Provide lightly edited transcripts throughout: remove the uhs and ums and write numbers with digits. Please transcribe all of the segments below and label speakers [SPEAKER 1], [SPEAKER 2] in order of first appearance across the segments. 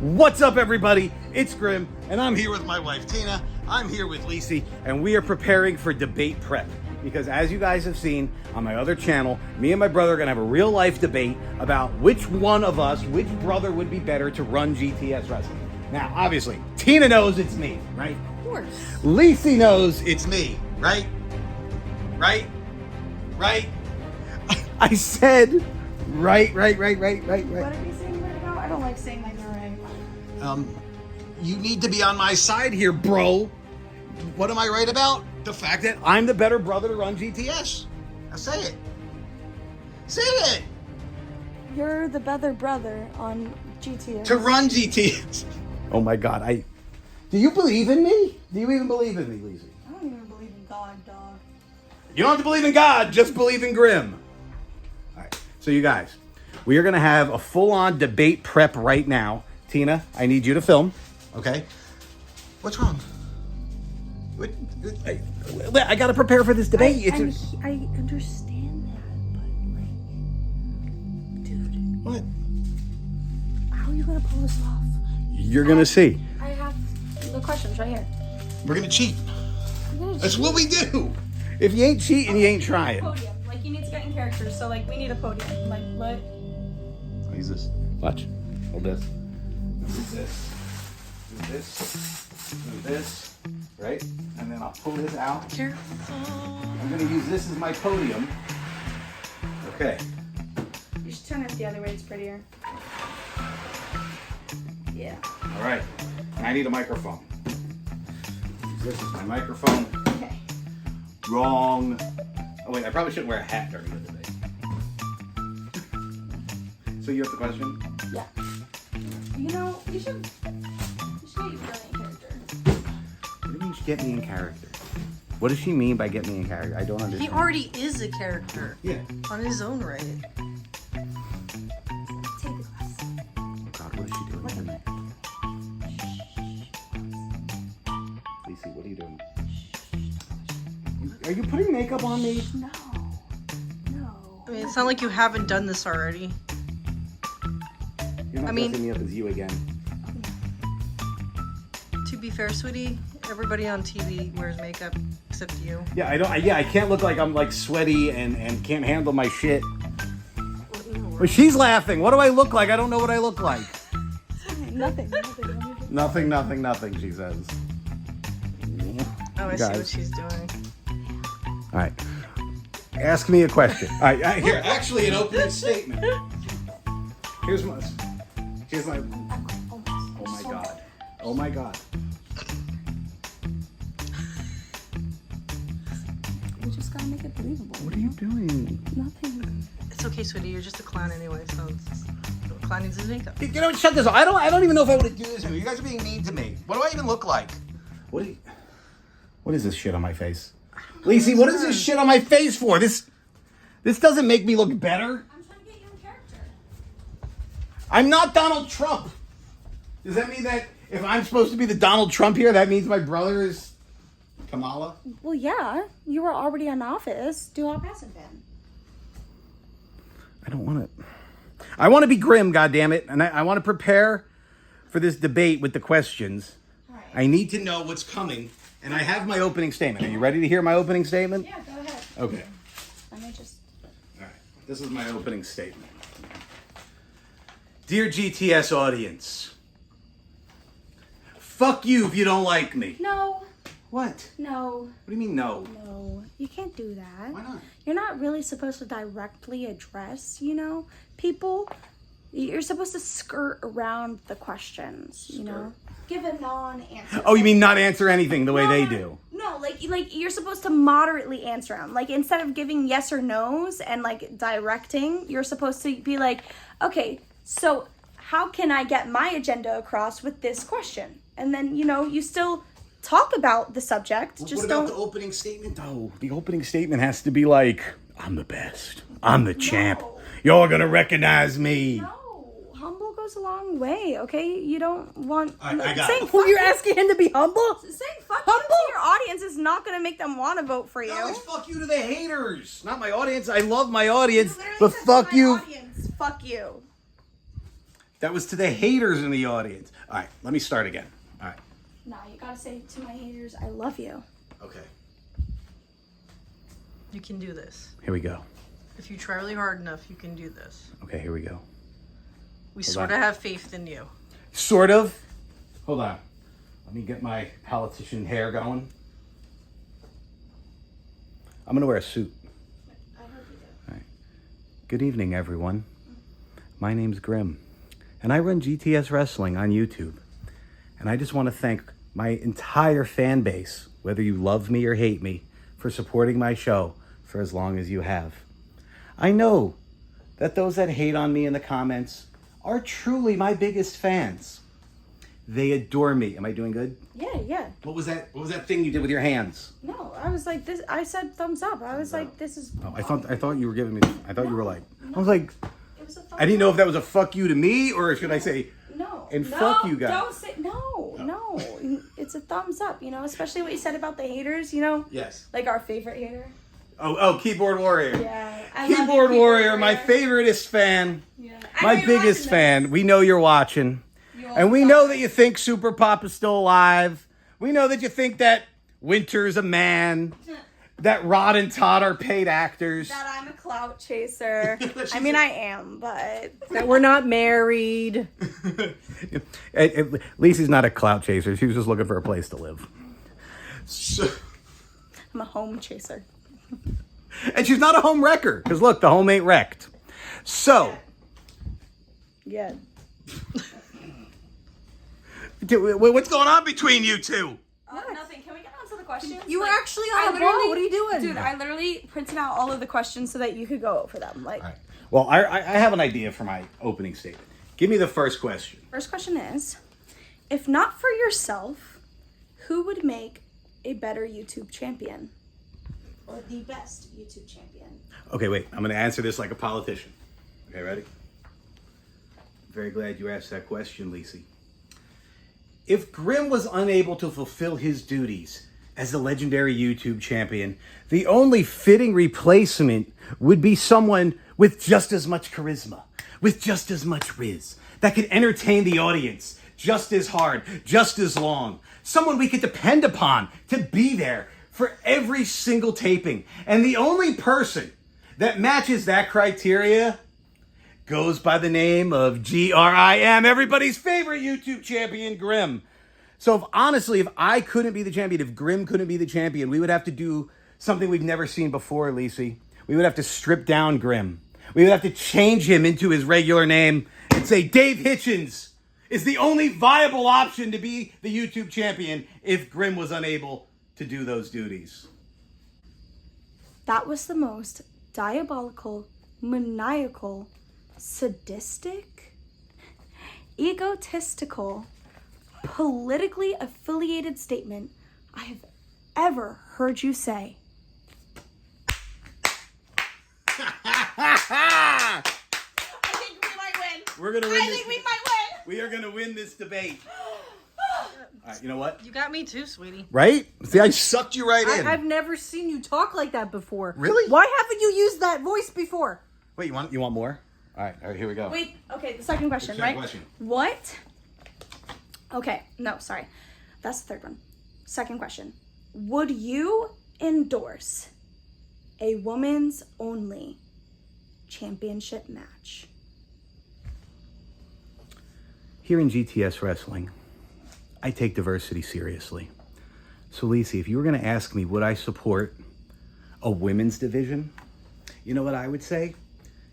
[SPEAKER 1] What's up, everybody? It's Grim, and I'm here with my wife, Tina. I'm here with Lici, and we are preparing for debate prep. Because as you guys have seen on my other channel, me and my brother are going to have a real-life debate about which one of us, which brother would be better to run GTS Wrestling. Now, obviously, Tina knows it's me, right?
[SPEAKER 2] Of course.
[SPEAKER 1] Lici knows it's me, right? Right? I said right.
[SPEAKER 2] What are we saying right now? I don't like saying like the right.
[SPEAKER 1] You need to be on my side here, bro. What am I right about? The fact that I'm the better brother to run GTS. Now say it. Say it.
[SPEAKER 2] You're the better brother on GTS.
[SPEAKER 1] To run GTS. Oh my God. Do you believe in me? Do you even believe in me, Lici?
[SPEAKER 2] I don't even believe in God, dog.
[SPEAKER 1] You don't have to believe in God, just believe in Grim. All right. So you guys, we are going to have a full-on debate prep right now. Tina, I need you to film. Okay? What's wrong? I got to prepare for this debate.
[SPEAKER 2] I understand that, but like, dude.
[SPEAKER 1] What?
[SPEAKER 2] How are you gonna pull this off?
[SPEAKER 1] You're going to see.
[SPEAKER 2] I have the questions right here.
[SPEAKER 1] We're going to cheat. That's
[SPEAKER 2] Cheat.
[SPEAKER 1] what we do. If you ain't cheating, you ain't trying.
[SPEAKER 2] Podium. Like, you need to get in character, so like we need a podium. Like, what?
[SPEAKER 1] I'll use this. Watch. Hold this. Do this. Do this. Do this. Right? And then I'll pull this out.
[SPEAKER 2] Careful.
[SPEAKER 1] I'm going to use this as my podium. Okay.
[SPEAKER 2] You should turn it the other way. It's prettier. Yeah.
[SPEAKER 1] All right. I need a microphone. This is my microphone.
[SPEAKER 2] Okay.
[SPEAKER 1] Wrong. Oh, wait. I probably shouldn't wear a hat during the debate. So you have the question?
[SPEAKER 2] Yeah. You know, you should get you really in character.
[SPEAKER 1] What do you mean get me in character? What does she mean by get me in character? I don't understand.
[SPEAKER 3] He already is a character.
[SPEAKER 1] Yeah.
[SPEAKER 3] On his own right.
[SPEAKER 2] Take the glass.
[SPEAKER 1] Oh God, what is she doing? Wait a minute. Lici, what are you doing? Are you putting makeup on me?
[SPEAKER 2] No. No.
[SPEAKER 3] I mean, it's not like you haven't done this already.
[SPEAKER 1] You're not dressing me up as you again.
[SPEAKER 3] To be fair, sweetie, everybody on TV wears makeup except you.
[SPEAKER 1] Yeah, I can't look like I'm like sweaty and can't handle my shit. But she's laughing. What do I look like? I don't know what I look like.
[SPEAKER 2] Nothing.
[SPEAKER 1] Nothing, she says.
[SPEAKER 3] Oh, I see what she's doing.
[SPEAKER 1] All right. Ask me a question. All right, here, actually an opening statement. Here's my oh my God. Oh my God.
[SPEAKER 2] We just gotta make it believable.
[SPEAKER 1] What are you doing?
[SPEAKER 2] Nothing.
[SPEAKER 3] It's okay, sweetie. You're just a clown anyway, so a clown needs his makeup.
[SPEAKER 1] You know, shut this off. I don't even know if I want to do this anymore. You guys are being mean to me. What do I even look like? What is this shit on my face? Lici, what is this shit on my face for? This doesn't make me look better.
[SPEAKER 2] I'm trying to get you in character.
[SPEAKER 1] I'm not Donald Trump. Does that mean that if I'm supposed to be the Donald Trump here, that means my brother is Kamala?
[SPEAKER 2] Well, yeah. You were already in office. Do how passive then.
[SPEAKER 1] I don't want it. I want to be Grim, goddammit, and I want to prepare for this debate with the questions.
[SPEAKER 2] All right.
[SPEAKER 1] I need to know what's coming, and I have my opening statement. Are you ready to hear my opening statement?
[SPEAKER 2] Yeah, go ahead.
[SPEAKER 1] Okay.
[SPEAKER 2] Let me just...
[SPEAKER 1] All right. This is my opening statement. Dear GTS audience, fuck you if you don't like me.
[SPEAKER 2] No.
[SPEAKER 1] What?
[SPEAKER 2] No.
[SPEAKER 1] What do you mean no?
[SPEAKER 2] No. You can't do that.
[SPEAKER 1] Why not?
[SPEAKER 2] You're not really supposed to directly address, people. You're supposed to skirt around the questions, Give a non-answer.
[SPEAKER 1] Oh, you mean not answer anything the way they do?
[SPEAKER 2] No, like you're supposed to moderately answer them. Like, instead of giving yes or no's and like directing, you're supposed to be like, okay, so how can I get my agenda across with this question? And then, you still talk about the subject.
[SPEAKER 1] Well,
[SPEAKER 2] just
[SPEAKER 1] what about the opening statement? Oh, the opening statement has to be like, I'm the best. I'm the champ.
[SPEAKER 2] No.
[SPEAKER 1] You're gonna recognize me.
[SPEAKER 2] No, humble goes a long way, okay? You don't want...
[SPEAKER 1] I got
[SPEAKER 2] saying
[SPEAKER 1] it.
[SPEAKER 2] fuck
[SPEAKER 3] You're asking him to be humble?
[SPEAKER 2] Saying fuck you to your audience is not going to make them want to vote for you.
[SPEAKER 1] No, it's fuck you to the haters, not my audience. I love my audience,
[SPEAKER 2] You literally
[SPEAKER 1] but
[SPEAKER 2] said
[SPEAKER 1] fuck
[SPEAKER 2] my
[SPEAKER 1] you.
[SPEAKER 2] audience. Fuck you.
[SPEAKER 1] That was to the haters in the audience. All right, let me start again. All right.
[SPEAKER 2] Nah, you gotta say to my haters, I love you.
[SPEAKER 1] Okay.
[SPEAKER 3] You can do this.
[SPEAKER 1] Here we go.
[SPEAKER 3] If you try really hard enough, you can do this.
[SPEAKER 1] Okay, here we go.
[SPEAKER 3] We sort of have faith in you.
[SPEAKER 1] Sort of. Hold on. Let me get my politician hair going. I'm going to wear a suit.
[SPEAKER 2] I hope you do.
[SPEAKER 1] All right. Good evening, everyone. My name's Grim, and I run GTS Wrestling on YouTube. And I just want to thank my entire fan base, whether you love me or hate me, for supporting my show for as long as you have. I know that those that hate on me in the comments are truly my biggest fans. They adore me. Am I doing good?
[SPEAKER 2] Yeah.
[SPEAKER 1] What was that thing you did with your hands?
[SPEAKER 2] No, I was like this. I said thumbs up. I was like, this is.
[SPEAKER 1] Oh, I thought you were giving me. I thought you were like. I was like.
[SPEAKER 2] It was a thumbs
[SPEAKER 1] I didn't know if
[SPEAKER 2] up.
[SPEAKER 1] that was a fuck you to me or should I say.
[SPEAKER 2] No.
[SPEAKER 1] And fuck you guys.
[SPEAKER 2] Don't say no. It's a thumbs up. You know, especially what you said about the haters. You know.
[SPEAKER 1] Yes.
[SPEAKER 2] Like our favorite hater.
[SPEAKER 1] Oh, Keyboard Warrior.
[SPEAKER 2] Yeah. I love you,
[SPEAKER 1] Keyboard Warrior, my favoriteest fan.
[SPEAKER 2] Yeah.
[SPEAKER 1] My biggest fan. We know you're watching. And we know that you think Super Pop is still alive. We know that you think that Winter's a man. That Rod and Todd are paid actors.
[SPEAKER 2] That I'm a clout chaser. I mean, I am, but
[SPEAKER 3] That we're not married.
[SPEAKER 1] Lici's not a clout chaser. She was just looking for a place to live. So,
[SPEAKER 2] I'm a home chaser.
[SPEAKER 1] and she's not a home wrecker. Because look, the home ain't wrecked. So.
[SPEAKER 2] Yeah.
[SPEAKER 1] What's going on between you two?
[SPEAKER 2] Nothing. Can we get on to the questions?
[SPEAKER 3] You were
[SPEAKER 2] Like,
[SPEAKER 3] actually on the ball. What are you doing?
[SPEAKER 2] Dude, I literally printed out all of the questions so that you could go over them. Like,
[SPEAKER 1] All right. Well, I have an idea for my opening statement. Give me the first question.
[SPEAKER 2] first question is, if not for yourself, who would make a better YouTube champion? Or the best YouTube champion?
[SPEAKER 1] Okay, wait. I'm going to answer this like a politician. Okay, ready? Very glad you asked that question, Lici. If Grim was unable to fulfill his duties as the legendary YouTube champion, the only fitting replacement would be someone with just as much charisma, with just as much riz, that could entertain the audience just as hard, just as long. Someone we could depend upon to be there for every single taping. And the only person that matches that criteria goes by the name of GRIM, everybody's favorite YouTube champion, Grim. So if I couldn't be the champion, if Grim couldn't be the champion, we would have to do something we've never seen before, Lici. We would have to strip down Grim. We would have to change him into his regular name and say Dave Hitchens is the only viable option to be the YouTube champion if Grim was unable to do those duties.
[SPEAKER 2] That was the most diabolical, maniacal, sadistic, egotistical, politically affiliated statement I have ever heard you say. I think we might win.
[SPEAKER 1] We're gonna win.
[SPEAKER 2] I think we might win.
[SPEAKER 1] We are gonna win this debate. All right, you know what?
[SPEAKER 3] You got me too, sweetie.
[SPEAKER 1] Right? See, I sucked you right in.
[SPEAKER 3] I've never seen you talk like that before.
[SPEAKER 1] Really?
[SPEAKER 3] Why haven't you used that voice before?
[SPEAKER 1] Wait, you want more? All right, here we go.
[SPEAKER 2] Wait, okay, the second question,
[SPEAKER 1] Second
[SPEAKER 2] right?
[SPEAKER 1] question.
[SPEAKER 2] What? Okay, no, sorry. That's the third one. Second question. Would you endorse a women's only championship match?
[SPEAKER 1] Here in GTS Wrestling, I take diversity seriously. So, Lici, if you were going to ask me, would I support a women's division? You know what I would say?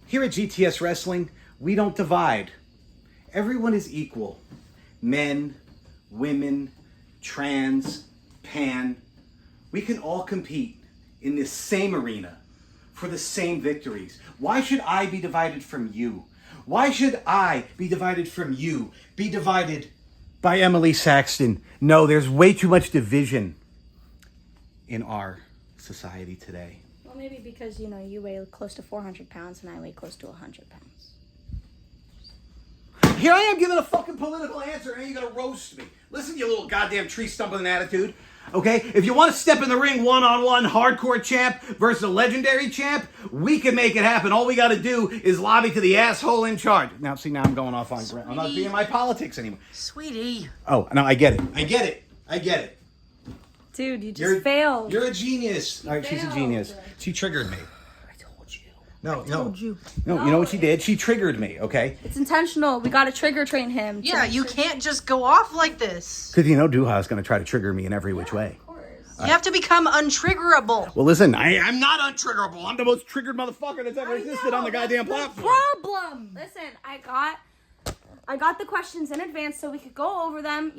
[SPEAKER 1] Here at GTS Wrestling, we don't divide. Everyone is equal. Men, women, trans, pan. We can all compete in this same arena for the same victories. Why should I be divided from you? Why should I be divided from you? Be divided by Emily Saxton? No, there's way too much division in our society today.
[SPEAKER 2] Well, maybe because, you weigh close to 400 pounds and I weigh close to 100 pounds.
[SPEAKER 1] Here I am giving a fucking political answer and you're gonna roast me. Listen, you little goddamn tree stumbling attitude. Okay? If you want to step in the ring one-on-one, hardcore champ versus a legendary champ, we can make it happen. All we got to do is lobby to the asshole in charge. Now, see, now I'm going off on... I'm not being my politics anymore.
[SPEAKER 3] Sweetie.
[SPEAKER 1] Oh, no, I get it. I get it. I get it.
[SPEAKER 2] Dude, you just failed.
[SPEAKER 1] You're a genius. All right, she's a genius. She triggered me. No, no, you know what she did? She triggered me, okay?
[SPEAKER 2] It's intentional. We gotta trigger train him.
[SPEAKER 3] Yeah, you can't just go off like this.
[SPEAKER 1] Because, Duha's going to try to trigger me in every which way.
[SPEAKER 2] Of course.
[SPEAKER 3] You have to become untriggerable.
[SPEAKER 1] Well, listen, I'm not untriggerable. I'm the most triggered motherfucker that's ever existed on the goddamn platform.
[SPEAKER 2] Problem. Listen, I got the questions in advance so we could go over them,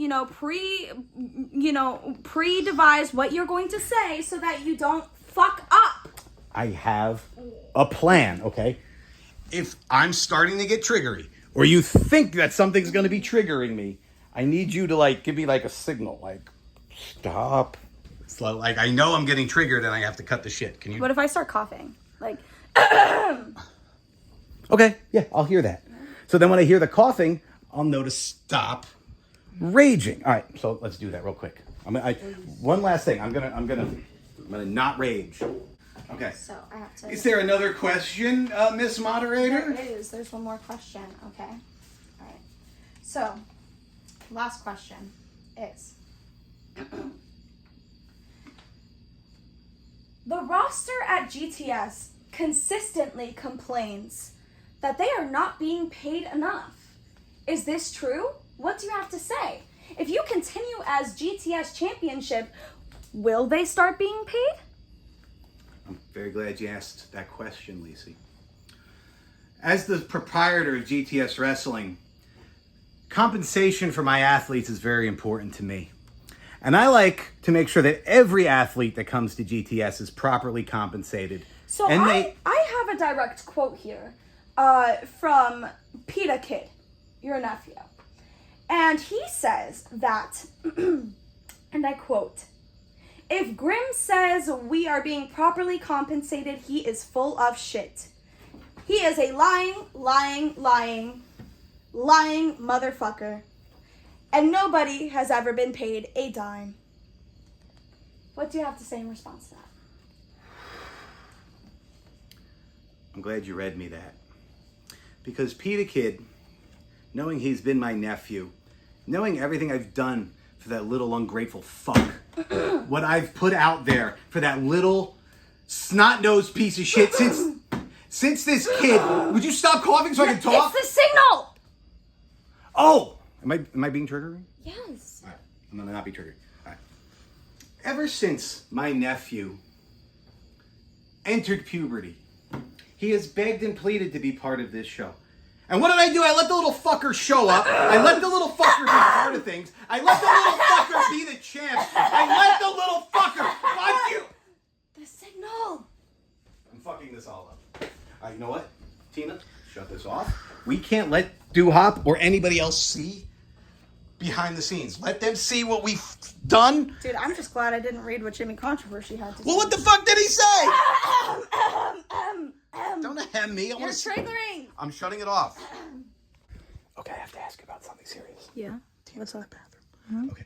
[SPEAKER 2] pre-devise what you're going to say so that you don't fuck up.
[SPEAKER 1] I have a plan, okay? If I'm starting to get triggery, or you think that something's going to be triggering me, I need you to, give me, a signal, stop. Slow. I know I'm getting triggered and I have to cut the shit. Can you?
[SPEAKER 2] What if I start coughing?
[SPEAKER 1] Okay, yeah, I'll hear that. So then when I hear the coughing, I'll know to stop raging. All right, so let's do that real quick. One last thing. I'm gonna not rage. Okay.
[SPEAKER 2] So I have to.
[SPEAKER 1] Is there another question, Miss Moderator?
[SPEAKER 2] There is. There's one more question. Okay. All right. So, last question is: the roster at GTS consistently complains that they are not being paid enough. Is this true? What do you have to say? If you continue as GTS Championship, will they start being paid?
[SPEAKER 1] I'm very glad you asked that question, Lici. As the proprietor of GTS Wrestling, compensation for my athletes is very important to me. And I like to make sure that every athlete that comes to GTS is properly compensated.
[SPEAKER 2] So I have a direct quote here from Pita Kid, your nephew. And he says that, and I quote, "If Grimm says we are being properly compensated, he is full of shit. He is a lying motherfucker. And nobody has ever been paid a dime." What do you have to say in response to that?
[SPEAKER 1] I'm glad you read me that. Because Peter Kid, knowing he's been my nephew, knowing everything I've done for that little ungrateful fuck, what I've put out there for that little snot-nosed piece of shit since this kid, would you stop coughing so I can talk?
[SPEAKER 2] It's the signal!
[SPEAKER 1] Oh! Am I being triggered?
[SPEAKER 2] Yes.
[SPEAKER 1] All right. I'm going to not be triggered. All right. Ever since my nephew entered puberty, he has begged and pleaded to be part of this show. And what did I do? I let the little fucker show up. I let the little fucker be part of things. I let the little fucker be the champ. I let the little fucker. Fuck you.
[SPEAKER 2] The signal.
[SPEAKER 1] I'm fucking this all up. All right, you know what? Tina, shut this off. We can't let Doo-Hop or anybody else see behind the scenes. Let them see what we've done.
[SPEAKER 2] Dude, I'm just glad I didn't read what Jimmy Controversy had to say.
[SPEAKER 1] Well, what the fuck did he say? Don't hem me.
[SPEAKER 2] You're triggering.
[SPEAKER 1] I'm shutting it off. Okay, I have to ask you about something serious.
[SPEAKER 2] Yeah.
[SPEAKER 1] What's up? Bathroom. Okay.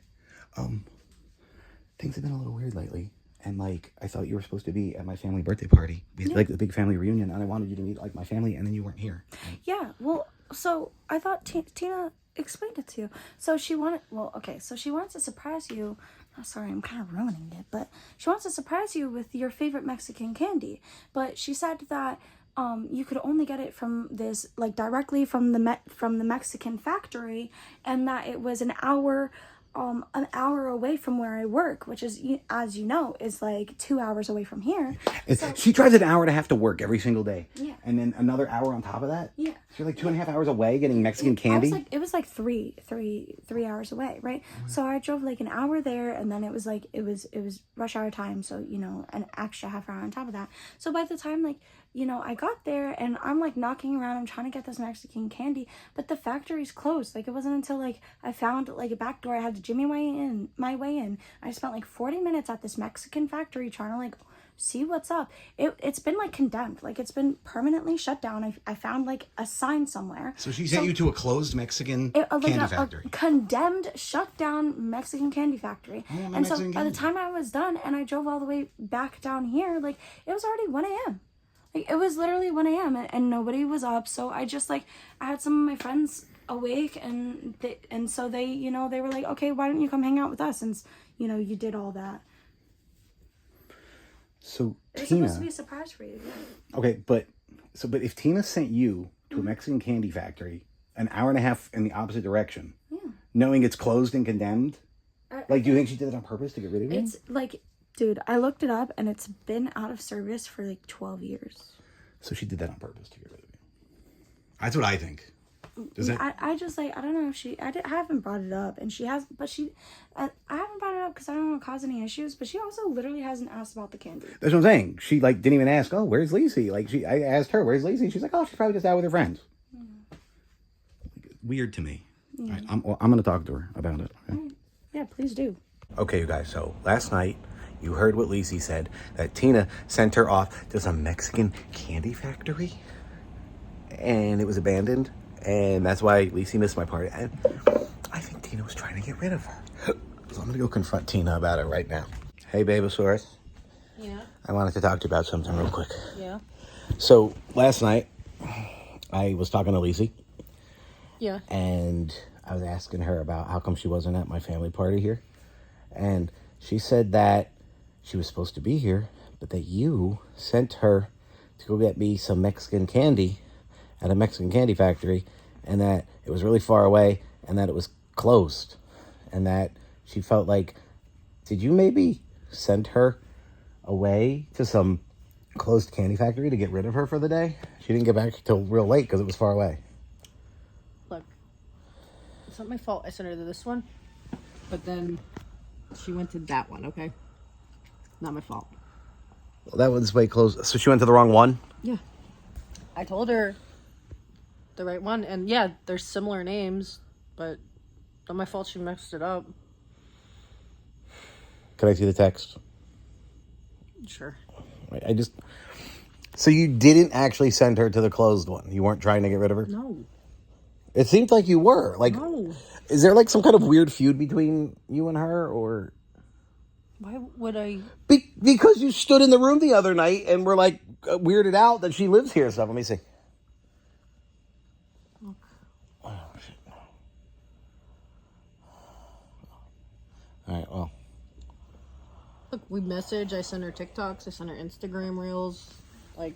[SPEAKER 1] Things have been a little weird lately. And I thought you were supposed to be at my family birthday party. We had the big family reunion, and I wanted you to meet my family, and then you weren't here.
[SPEAKER 2] Yeah, well, so I thought Tina explained it to you. So she wanted to surprise you. Oh, sorry, I'm kind of ruining it, but she wants to surprise you with your favorite Mexican candy. But she said that you could only get it from this, directly from the Mexican factory, and that it was an hour away from where I work, which is, as you know, is 2 hours away from here.
[SPEAKER 1] She drives an hour and a half to work every single day.
[SPEAKER 2] Yeah.
[SPEAKER 1] And then another hour on top of that?
[SPEAKER 2] Yeah.
[SPEAKER 1] So you're 2.5 hours away getting Mexican candy?
[SPEAKER 2] It was 3 hours away, right? Mm-hmm. So I drove an hour there, and then it was it was rush hour time, so an extra half hour on top of that. So by the time I got there, and I'm knocking around, I'm trying to get this Mexican candy, but the factory's closed. It wasn't until I found a back door I had to jimmy my way in. I spent 40 minutes at this Mexican factory trying to see what's up. It's been like condemned, like it's been permanently shut down. I found like a sign somewhere.
[SPEAKER 1] So she sent you to a closed Mexican
[SPEAKER 2] Like
[SPEAKER 1] candy
[SPEAKER 2] a
[SPEAKER 1] factory.
[SPEAKER 2] condemned, shut down Mexican candy factory.
[SPEAKER 1] Oh, my
[SPEAKER 2] And so
[SPEAKER 1] Mexican
[SPEAKER 2] by the
[SPEAKER 1] candy.
[SPEAKER 2] time I was done and I drove all the way back down here, like it was already 1 a.m. Like it was literally 1 a.m. And nobody was up. So I just like, I had some of my friends awake and so they, you know, they were like, okay, why don't you come hang out with us since, you know, you did all that.
[SPEAKER 1] So
[SPEAKER 2] It was
[SPEAKER 1] Tina,
[SPEAKER 2] supposed to be a surprise for you. Yeah.
[SPEAKER 1] okay, but if Tina sent you to a Mexican candy factory an hour and a half in the opposite direction, knowing it's closed and condemned, like, do you think she did it on purpose to get rid of you?
[SPEAKER 2] It's like, dude, I looked it up and it's been out of service for like 12 years.
[SPEAKER 1] So she did that on purpose to get rid of you. That's what I think. Does that?
[SPEAKER 2] I just like, I don't know if I haven't brought it up and she has, but I haven't brought it up because I don't want to cause any issues, but she also literally hasn't asked about the candy.
[SPEAKER 1] That's what I'm saying. She like didn't even ask. Oh, where's Lici? Like I asked her, where's Lici? She's like, oh, she's probably just out with her friends. Weird to me. All right, I'm going to talk to her about it. Okay?
[SPEAKER 2] Yeah, please do.
[SPEAKER 1] Okay, you guys. So last night, you heard what Lici said, that Tina sent her off to some Mexican candy factory, and it was abandoned, and that's why Lici missed my party. And I think Tina was trying to get rid of her. So I'm going to go confront Tina about it right now. Hey, Babosaurus.
[SPEAKER 3] Yeah.
[SPEAKER 1] I wanted to talk to you about something real quick.
[SPEAKER 3] Yeah.
[SPEAKER 1] So last night, I was talking to Lici,
[SPEAKER 3] Yeah.
[SPEAKER 1] and I was asking her about how come she wasn't at my family party here. And she said that she was supposed to be here, but that you sent her to go get me some Mexican candy at a Mexican candy factory, and that it was really far away, and that it was closed. And that she felt like, did you maybe send her away to some closed candy factory to get rid of her for the day? She didn't get back till real late because it was far away.
[SPEAKER 3] Look, it's not my fault I sent her to this one, but then she went to that one, okay? Not my fault.
[SPEAKER 1] Well, that one's way closed. So she went to the wrong one?
[SPEAKER 3] Yeah. I told her the right one, and yeah, there's similar names, but not my fault she messed it up.
[SPEAKER 1] Can I see the text?
[SPEAKER 3] Sure.
[SPEAKER 1] I just... So you didn't actually send her to the closed one? You weren't trying to get rid of her?
[SPEAKER 3] No.
[SPEAKER 1] It seemed like you were. Like,
[SPEAKER 3] No.
[SPEAKER 1] is there like some kind of weird feud between you and her, or...
[SPEAKER 3] Why would I?
[SPEAKER 1] Because you stood in the room the other night and were like weirded out that she lives here. So let me see.
[SPEAKER 3] Look.
[SPEAKER 1] Oh, shit. All right, well.
[SPEAKER 3] Look, we message. I send her TikToks. I send her Instagram reels. Like,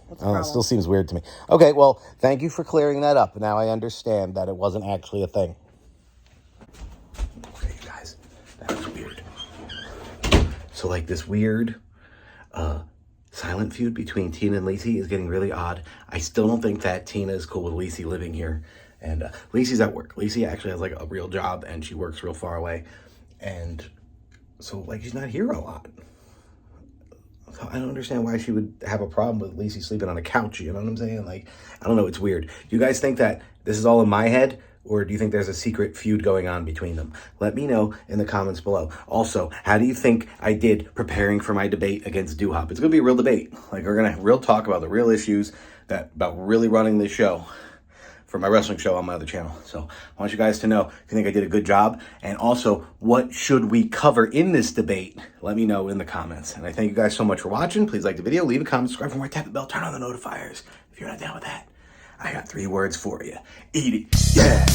[SPEAKER 3] what's the
[SPEAKER 1] Oh, it
[SPEAKER 3] problem?
[SPEAKER 1] still seems weird to me. Okay, well, thank you for clearing that up. Now I understand that it wasn't actually a thing. Okay, you guys, that was weird. So, like, this weird silent feud between Tina and Lici is getting really odd. I still don't think that Tina is cool with Lici living here. And Lici's at work. Lici actually has, like, a real job, and she works real far away. And so, like, she's not here a lot. So I don't understand why she would have a problem with Lici sleeping on a couch, you know what I'm saying? Like, I don't know, it's weird. Do you guys think that this is all in my head, or do you think there's a secret feud going on between them? Let me know in the comments below. Also, how do you think I did preparing for my debate against Doo-Hop? It's going to be a real debate. Like, we're going to real talk about the real issues about really running this show for my wrestling show on my other channel. So I want you guys to know if you think I did a good job. And also, what should we cover in this debate? Let me know in the comments. And I thank you guys so much for watching. Please like the video, leave a comment, subscribe for more, tap the bell, turn on the notifiers. If you're not down with that, I got 3 words for you. Eat it. Yeah.